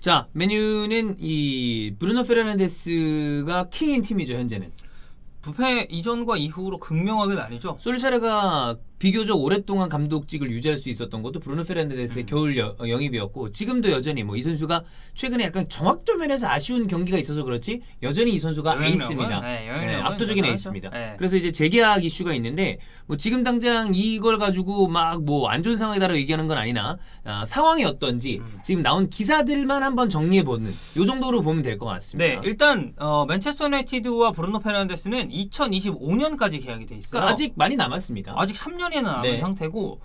자, 맨유는 이 브루노 페르난데스가 킹인 팀이죠, 현재는. 부패 이전과 이후로 극명하게 나뉘죠. 솔샤르가 비교적 오랫동안 감독직을 유지할 수 있었던 것도 브루노 페르난데스의 겨울 영입이었고, 지금도 여전히 뭐 이 선수가 최근에 약간 정확도 면에서 아쉬운 경기가 있어서 그렇지 여전히 이 선수가 에이스입니다. 네, 압도적인 에이스입니다. 네. 그래서 이제 재계약 이슈가 있는데 뭐 지금 당장 이걸 가지고 막 뭐 안 좋은 상황이다라고 얘기하는 건 아니나 상황이 어떤지 지금 나온 기사들만 한번 정리해보는 요 정도로 보면 될 것 같습니다. 네, 일단 맨체스터 유나이티드와 브루노 페르난데스는 2025년까지 계약이 돼 있어요. 그러니까 아직 많이 남았습니다. 아직 3년이나 남은 네. 상태고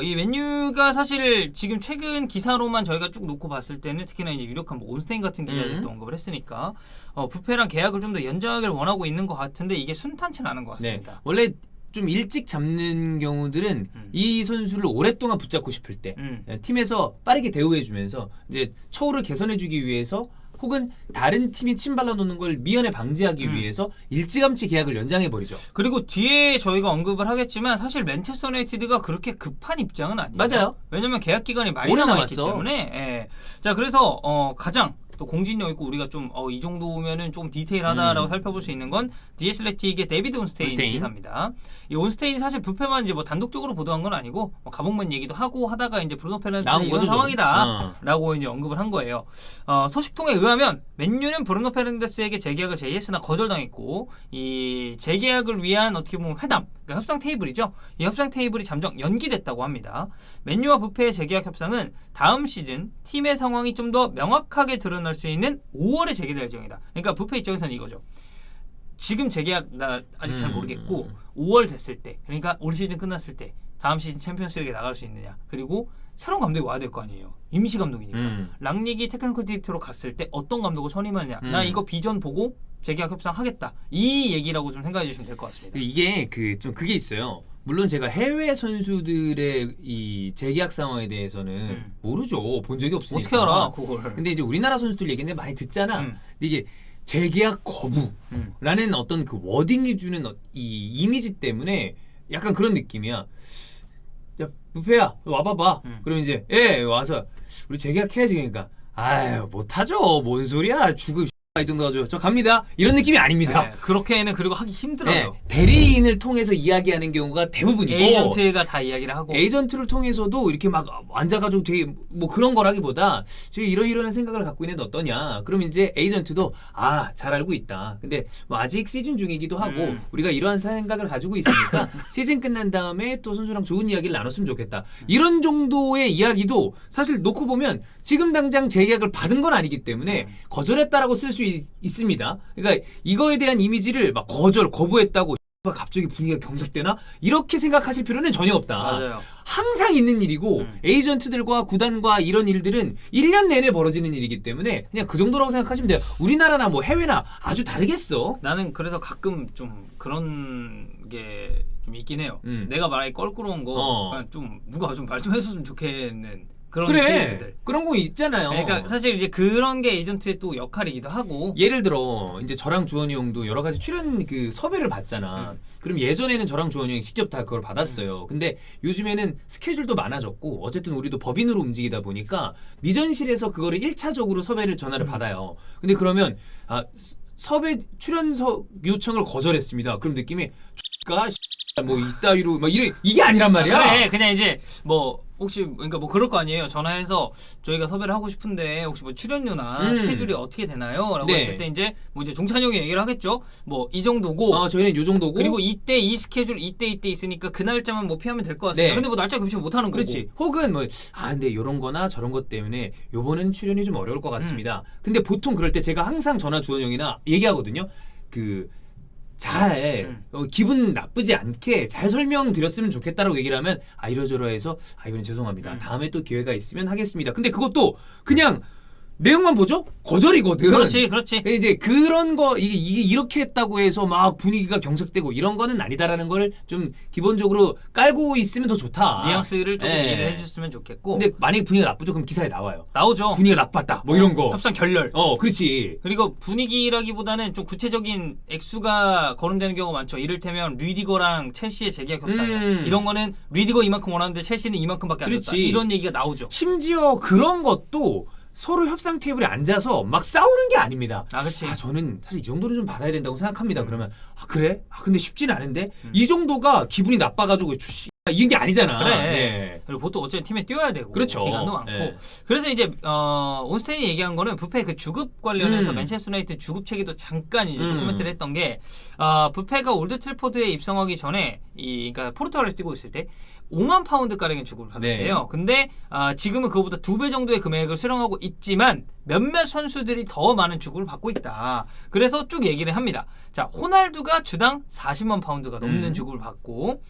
이 맨유가 사실 지금 최근 기사로만 저희가 쭉 놓고 봤을 때는 특히나 이제 유력한 뭐 온스테인 같은 기자들도 언급을 했으니까 부페랑 계약을 좀 더 연장하기를 원하고 있는 것 같은데 이게 순탄치는 않은 것 같습니다. 네. 원래 좀 일찍 잡는 경우들은 이 선수를 오랫동안 붙잡고 싶을 때 팀에서 빠르게 대우해주면서 이제 처우를 개선해주기 위해서 혹은 다른 팀이 침발라 놓는 걸 미연에 방지하기 위해서 일찌감치 계약을 연장해버리죠. 그리고 뒤에 저희가 언급을 하겠지만 사실 맨체스터 유나이티드가 그렇게 급한 입장은 아니에요. 맞아요. 왜냐면 계약 기간이 많이 오래 남아있기 남았어. 때문에. 예. 자, 그래서 가장 또 공신력 있고 우리가 좀 이 정도면은 좀 디테일하다라고 살펴볼 수 있는 건 디에슬레틱의 데비드 온스테인 기사입니다. 이 온스테인이 사실 부패만 이제 뭐 단독적으로 보도한 건 아니고 뭐 가봉만 얘기도 하고 하다가 이제 브루노 페르난데스 이런 상황이다라고 이제 언급을 한 거예요. 소식통에 의하면 맨유는 브루노 페르난데스에게 재계약을 JS나 거절당했고 이 재계약을 위한 어떻게 보면 회담, 그러니까 협상 테이블이죠. 이 협상 테이블이 잠정 연기됐다고 합니다. 맨유와 부패의 재계약 협상은 다음 시즌 팀의 상황이 좀 더 명확하게 드러날 수 있는 5월에 재개될 예정이다. 그러니까 부패 입장에서는 이거죠. 지금 재계약 나 아직 잘 모르겠고 5월 됐을 때, 그러니까 올 시즌 끝났을 때 다음 시즌 챔피언스리그에 나갈 수 있느냐, 그리고 새로운 감독이 와야 될 거 아니에요. 임시 감독이니까. 랑닉이 테크니컬 디렉터로 갔을 때 어떤 감독을 선임하느냐, 나 이거 비전 보고 재계약 협상하겠다, 이 얘기라고 좀 생각해 주시면 될 것 같습니다. 이게 좀 그게 있어요. 물론 제가 해외 선수들의 이 재계약 상황에 대해서는 모르죠. 본 적이 없으니까. 어떻게 알아 그걸. 근데 이제 우리나라 선수들 얘기는 많이 듣잖아. 근데 이게 재계약 거부라는 어떤 그 워딩이 주는 이 이미지 때문에 약간 그런 느낌이야. 야, 부페야 와봐봐. 그러면 이제 와서 우리 재계약해야지. 그러니까 아유 못하죠. 뭔 소리야. 죽음 이 정도 가지고 저 갑니다. 이런 느낌이 아닙니다. 네, 그렇게는 그리고 하기 힘들어요. 네, 대리인을 통해서 이야기하는 경우가 대부분이고, 에이전트가 다 이야기를 하고, 에이전트를 통해서도 이렇게 막 앉아가지고 되게 뭐 그런 거라기보다 저희 이런 생각을 갖고 있는데 어떠냐. 그럼 이제 에이전트도 잘 알고 있다. 근데 뭐 아직 시즌 중이기도 하고 우리가 이러한 생각을 가지고 있으니까 시즌 끝난 다음에 또 선수랑 좋은 이야기를 나눴으면 좋겠다. 이런 정도의 이야기도 사실 놓고 보면 지금 당장 재계약을 받은 건 아니기 때문에 거절했다라고 쓸 수 있습니다. 그러니까 이거에 대한 이미지를 막 거부했다고 갑자기 분위기가 경색되나? 이렇게 생각하실 필요는 전혀 없다. 맞아요. 항상 있는 일이고 에이전트들과 구단과 이런 일들은 1년 내내 벌어지는 일이기 때문에 그냥 그 정도라고 생각하시면 돼요. 우리나라나 뭐 해외나 아주 다르겠어. 나는 그래서 가끔 좀 그런 게 좀 있긴 해요. 내가 말하기 껄끄러운 거 그냥 좀 누가 좀 말 좀 해줬으면 좋겠는 그런 케이스들. 그런 거 있잖아요. 그러니까 사실 이제 그런 게 에이전트의 또 역할이기도 하고. 예를 들어 이제 저랑 주원이 형도 여러 가지 출연 그 섭외를 받잖아. 그럼 예전에는 저랑 주원이 형이 직접 다 그걸 받았어요. 근데 요즘에는 스케줄도 많아졌고 어쨌든 우리도 법인으로 움직이다 보니까 미전실에서 그거를 1차적으로 섭외를 전화를 받아요. 근데 그러면 섭외 출연 요청을 거절했습니다. 그럼 느낌이 뭐 이따위로 막 이게 아니란 말이야. 그래, 그냥 이제 뭐 혹시 그러니까 뭐 그럴 거 아니에요. 전화해서 저희가 섭외를 하고 싶은데 혹시 뭐 출연료나 스케줄이 어떻게 되나요?라고 했을 때 이제 뭐 이제 종찬이 형이 얘기를 하겠죠. 뭐 이 정도고. 저희는 요 정도고. 그리고 이때 이 스케줄 이때 있으니까 그 날짜만 뭐 피하면 될 것 같습니다. 근데 뭐 날짜 금시 못 하는 거고. 그렇지. 혹은 뭐 근데 요런 거나 저런 것 때문에 요번엔 출연이 좀 어려울 것 같습니다. 근데 보통 그럴 때 제가 항상 전화 주원 형이나 얘기하거든요. 기분 나쁘지 않게 잘 설명드렸으면 좋겠다라고 얘기를 하면 이러저러해서 이번엔 죄송합니다. 다음에 또 기회가 있으면 하겠습니다. 근데 그것도 그냥 내용만 보죠? 거절이거든. 그렇지. 이제 그런 거 이게 이렇게 했다고 해서 막 분위기가 경색되고 이런 거는 아니다라는 걸 좀 기본적으로 깔고 있으면 더 좋다. 뉘앙스를 좀 얘기를 해주셨으면 좋겠고. 근데 만약에 분위기가 나쁘죠? 그럼 기사에 나와요. 나오죠. 분위기가 나빴다. 뭐 이런 거. 협상 결렬. 그렇지. 그리고 분위기라기보다는 좀 구체적인 액수가 거론되는 경우가 많죠. 이를테면 리디거랑 첼시의 재계약 협상이야. 이런 거는 리디거 이만큼 원하는데 첼시는 이만큼밖에 안 줬다. 이런 얘기가 나오죠. 심지어 그런 것도 서로 협상 테이블에 앉아서 막 싸우는 게 아닙니다. 아, 그렇지. 저는 사실 이 정도는 좀 받아야 된다고 생각합니다. 그러면 그래? 근데 쉽진 않은데 이 정도가 기분이 나빠가지고 이런 게 아니잖아. 그래. 네. 그리고 보통 어쨌든 팀에 뛰어야 되고 그렇죠. 기간도 많고. 네. 그래서 이제 온스테인이 얘기한 거는 뷔페 그 주급 관련해서 음. 맨체스터 유나이티드 주급 체계도 잠깐 이제 음. 코멘트를 했던 게 뷔페가 올드 트래포드에 입성하기 전에 그러니까 포르투갈에 뛰고 있을 때 5만 파운드 가량의 주급을 받았대요. 네. 근데 지금은 그거보다 2배 정도의 금액을 수령하고 있지만 몇몇 선수들이 더 많은 주급을 받고 있다. 그래서 쭉 얘기를 합니다. 자, 호날두가 주당 40만 파운드가 넘는 주급을 받고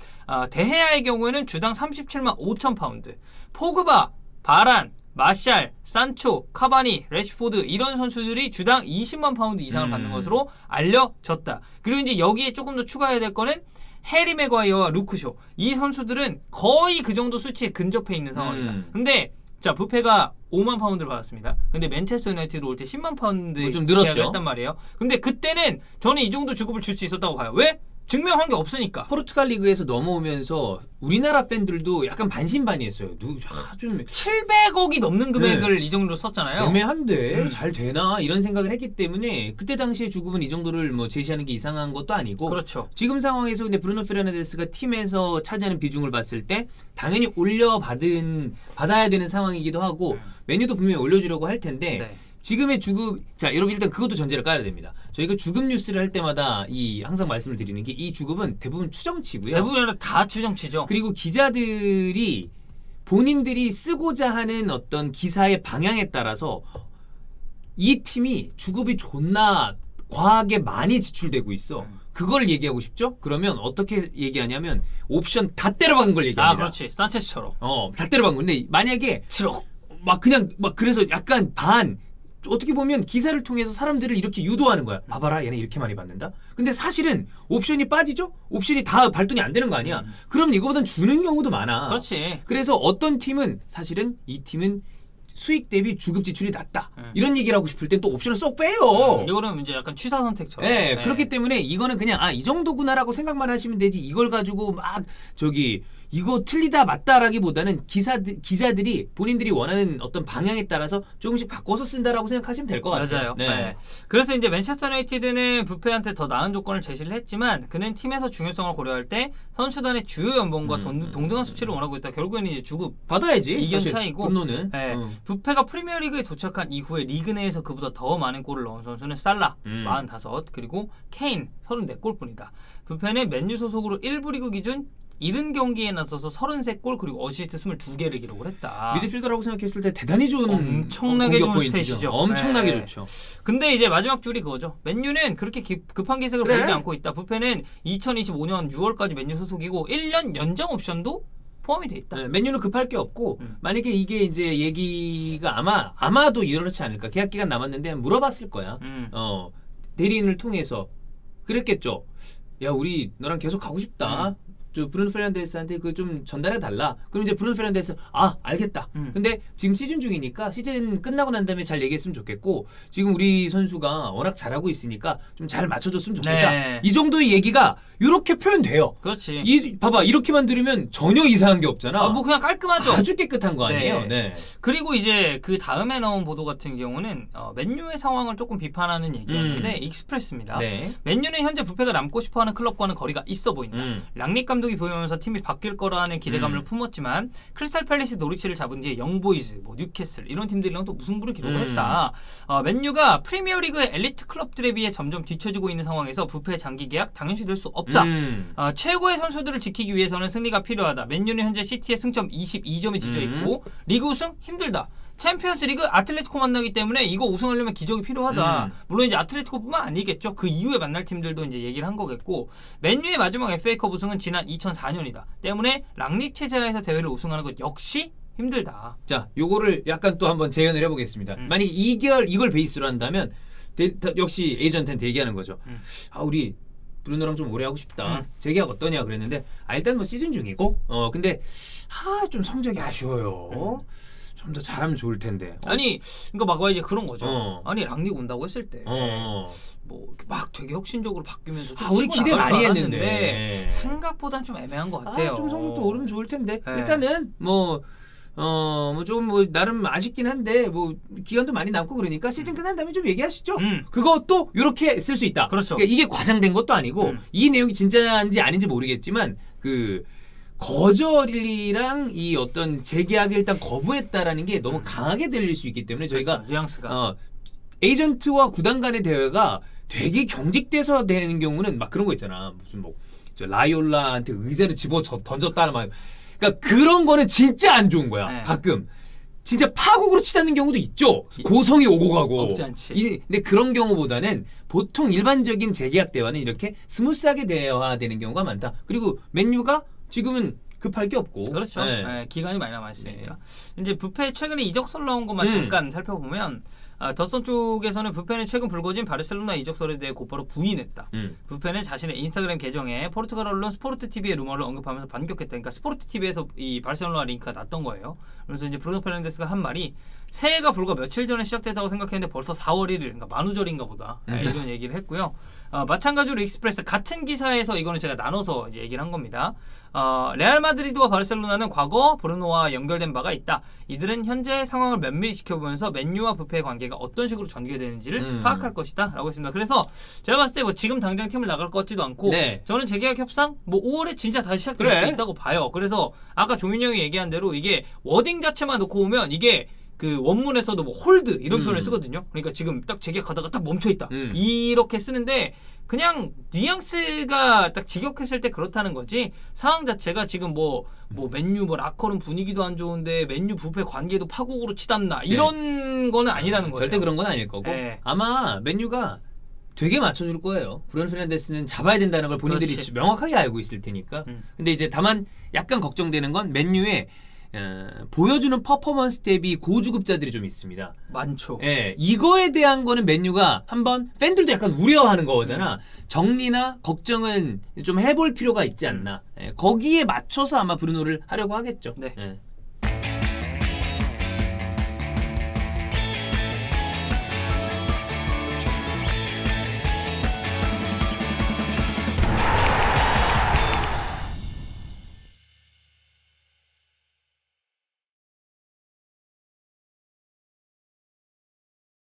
데헤아의 경우에는 주당 37만 5천 파운드, 포그바, 바란, 마샬, 산초, 카바니, 래시포드 이런 선수들이 주당 20만 파운드 이상을 받는 것으로 알려졌다. 그리고 이제 여기에 조금 더 추가해야 될 거는 해리 맥과이어와 루크쇼 이 선수들은 거의 그 정도 수치에 근접해 있는 상황이다. 근데 자, 뷔페가 5만 파운드를 받았습니다. 근데 맨체스터 유나이티드 올 때 10만 파운드 좀 늘었죠. 계약을 했단 말이에요. 근데 그때는 저는 이 정도 주급을 줄 수 있었다고 봐요. 왜? 증명한 게 없으니까. 포르투갈 리그에서 넘어오면서 우리나라 팬들도 약간 반신반의했어요. 좀 700억이 넘는 금액을 이 정도로 썼잖아요. 애매한데 잘 되나 이런 생각을 했기 때문에 그때 당시에 주급은 이 정도를 뭐 제시하는 게 이상한 것도 아니고 그렇죠. 지금 상황에서 근데 브루노 페르난데스가 팀에서 차지하는 비중을 봤을 때 당연히 받아야 되는 상황이기도 하고 메뉴도 분명히 올려주려고 할 텐데 네. 지금의 주급, 자 여러분 일단 그것도 전제를 깔아야 됩니다. 저희가 주급 뉴스를 할 때마다 항상 말씀을 드리는 게 이 주급은 대부분 추정치고요. 대부분 다 추정치죠. 그리고 기자들이 본인들이 쓰고자 하는 어떤 기사의 방향에 따라서 이 팀이 주급이 존나 과하게 많이 지출되고 있어. 그걸 얘기하고 싶죠? 그러면 어떻게 얘기하냐면 옵션 다 때려박은 걸 얘기합니다. 그렇지. 산체스처럼. 다 때려박은 건데 만약에 7억. 그래서 약간 어떻게 보면 기사를 통해서 사람들을 이렇게 유도하는 거야. 봐봐라, 얘네 이렇게 많이 받는다. 근데 사실은 옵션이 빠지죠? 옵션이 다 발동이 안 되는 거 아니야. 그럼 이거보단 주는 경우도 많아. 그렇지. 그래서 어떤 팀은 사실은 이 팀은 수익 대비 주급 지출이 낮다. 이런 얘기를 하고 싶을 땐 또 옵션을 쏙 빼요. 이거는 이제 약간 취사 선택처럼. 네, 그렇기 때문에 이거는 그냥 이 정도구나라고 생각만 하시면 되지 이걸 가지고 막 이거 틀리다 맞다라기보다는 기자들이 본인들이 원하는 어떤 방향에 따라서 조금씩 바꿔서 쓴다라고 생각하시면 될 것 같아요. 맞아요. 네. 그래서 이제 맨체스터 유나이티드는 뷔페한테 더 나은 조건을 제시를 했지만 그는 팀에서 중요성을 고려할 때 선수단의 주요 연봉과 동등한 수치를 원하고 있다. 결국에는 이제 주급 받아야지. 이견 사실 차이고. 분노는. 네. 뷔페가 프리미어리그에 도착한 이후에 리그 내에서 그보다 더 많은 골을 넣은 선수는 살라 45 그리고 케인 34골뿐이다. 뷔페는 맨유 소속으로 1부 리그 기준 70경기에 나서서 33골 그리고 어시스트 22개를 기록을 했다. 미드필더라고 생각했을 때 대단히 좋은 엄청나게 공격 좋은 포인트죠. 스탯이죠. 엄청나게 네. 좋죠. 근데 이제 마지막 줄이 그거죠. 맨유는 그렇게 급한 기색을 그래? 보이지 않고 있다. 뷔페는 2025년 6월까지 맨유 소속이고 1년 연장 옵션도 포함이 돼 있다. 네, 맨유는 급할 게 없고 만약에 이게 이제 얘기가 아마도 이렇지 않을까. 계약 기간 남았는데 물어봤을 거야. 대리인을 통해서 그랬겠죠. 야, 우리 너랑 계속 가고 싶다. 저 브루노 페르난데스한테 그 좀 전달해 달라. 그럼 이제 브루노 페르난데스 알겠다. 근데 지금 시즌 중이니까 시즌 끝나고 난 다음에 잘 얘기했으면 좋겠고 지금 우리 선수가 워낙 잘하고 있으니까 좀 잘 맞춰줬으면 좋겠다. 네. 이 정도의 얘기가 이렇게 표현돼요. 그렇지. 봐봐 이렇게만 들으면 전혀 이상한 게 없잖아. 뭐 그냥 깔끔하죠. 아주 깨끗한 거 아니에요. 네. 네. 그리고 이제 그 다음에 나온 보도 같은 경우는 맨유의 상황을 조금 비판하는 얘기였는데 익스프레스입니다. 네. 맨유는 현재 뷔페가 남고 싶어하는 클럽과는 거리가 있어 보인다. 랑닉 감독이 보이면서 팀이 바뀔 거라는 기대감을 품었지만 크리스탈 팰리스 노리치를 잡은 뒤에 영보이즈, 뉴캐슬 이런 팀들이랑 또 무승부를 기록을 했다. 맨유가 프리미어리그의 엘리트 클럽들에 비해 점점 뒤처지고 있는 상황에서 뷔페 장기 계약 당연시 될 수 없다. 최고의 선수들을 지키기 위해서는 승리가 필요하다. 맨유는 현재 시티의 승점 22점이 뒤져 있고 리그 우승 힘들다. 챔피언스 리그 아틀레티코 만나기 때문에 이거 우승하려면 기적이 필요하다. 물론 이제 아틀레티코뿐만 아니겠죠. 그 이후에 만날 팀들도 이제 얘기를 한 거겠고 맨유의 마지막 FA컵 우승은 지난 2004년이다. 때문에 랑닉 체제하에서 대회를 우승하는 것 역시 힘들다. 자, 요거를 약간 또 한번 재현을 해보겠습니다. 만약에 이걸 베이스로 한다면 역시 에이전트한테 얘기하는 거죠. 우리 브루노랑 좀 오래 하고 싶다. 재계약 어떠냐 그랬는데 일단 뭐 시즌 중이고 근데 좀 성적이 아쉬워요. 좀 더 잘하면 좋을 텐데. 아니, 그러니까 막 이제 그런 거죠. 아니 랑닉 온다고 했을 때 뭐 막 되게 혁신적으로 바뀌면서 좀 우리 치고 기대 나갈 많이 줄 했는데 알았는데 생각보단 좀 애매한 것 같아요. 좀 성적도 오르면 좋을 텐데 네. 일단은 뭐 뭐 좀 뭐 나름 아쉽긴 한데 뭐 기간도 많이 남고 그러니까 시즌 끝난 다음에 좀 얘기하시죠. 그것도 이렇게 쓸 수 있다. 그렇죠. 그러니까 이게 과장된 것도 아니고 이 내용이 진짜인지 아닌지 모르겠지만 그 거절이랑 이 어떤 재계약을 일단 거부했다라는 게 너무 강하게 들릴 수 있기 때문에 저희가 그렇죠. 뉘앙스가 에이전트와 구단 간의 대화가 되게 경직돼서 되는 경우는 막 그런 거 있잖아. 무슨 뭐 라이올라한테 의자를 집어 던졌다는 말. 그러니까 그런 거는 진짜 안 좋은 거야. 네. 가끔 진짜 파국으로 치닫는 경우도 있죠. 고성이 오고 가고. 없지 않지. 근데 그런 경우보다는 보통 일반적인 재계약 대화는 이렇게 스무스하게 대화되는 경우가 많다. 그리고 맨유가 지금은 급할 게 없고. 그렇죠. 네. 네, 기간이 많이 남아있으니까. 이제 뷔페 최근에 이적설 나온 것만 잠깐 살펴보면 더선 쪽에서는 뷔페는 최근 불거진 바르셀로나 이적설에 대해 곧바로 부인했다. 뷔페는 자신의 인스타그램 계정에 포르투갈 언론 스포르트 TV의 루머를 언급하면서 반격했다. 그러니까 스포르트 TV에서 이 바르셀로나 링크가 났던 거예요. 그래서 이제 브루노 페르난데스가 한 말이 새해가 불과 며칠 전에 시작됐다고 생각했는데 벌써 4월 1일, 그러니까 만우절인가 보다. 이런 얘기를 했고요. 마찬가지로 익스프레스 같은 기사에서 이거는 제가 나눠서 이제 얘기를 한 겁니다. 레알 마드리드와 바르셀로나는 과거 브루노와 연결된 바가 있다. 이들은 현재 상황을 면밀히 지켜보면서 맨유와 뷔페의 관계가 어떤 식으로 전개되는지를 파악할 것이다 라고 했습니다. 그래서 제가 봤을 때 뭐 지금 당장 팀을 나갈 것 같지도 않고 네. 저는 재계약 협상 뭐 5월에 진짜 다시 시작될 수도 있다고 봐요. 그래서 아까 종윤이 형이 얘기한 대로 이게 워딩 자체만 놓고 오면 이게 그 원문에서도 뭐 홀드 이런 표현을 쓰거든요. 그러니까 지금 딱 재계약하다가 딱 멈춰있다 이렇게 쓰는데 그냥 뉘앙스가 딱 직역했을 때 그렇다는 거지 상황 자체가 지금 뭐 맨유 뭐 라커룸 분위기도 안 좋은데 맨유 뷔페 관계도 파국으로 치닫나 이런 거는 아니라는 거예요. 절대 그런 건 아닐 거고 네. 아마 맨유가 되게 맞춰줄 거예요. 브루노 페르난데스는 잡아야 된다는 걸 본인들이 그렇지. 명확하게 알고 있을 테니까. 근데 이제 다만 약간 걱정되는 건 맨유의 보여주는 퍼포먼스 대비 고주급자들이 좀 있습니다. 많죠. 예, 이거에 대한 거는 맨유가 한번 팬들도 약간 우려하는 거잖아. 정리나 걱정은 좀 해볼 필요가 있지 않나. 예, 거기에 맞춰서 아마 브루노를 하려고 하겠죠. 네. 예.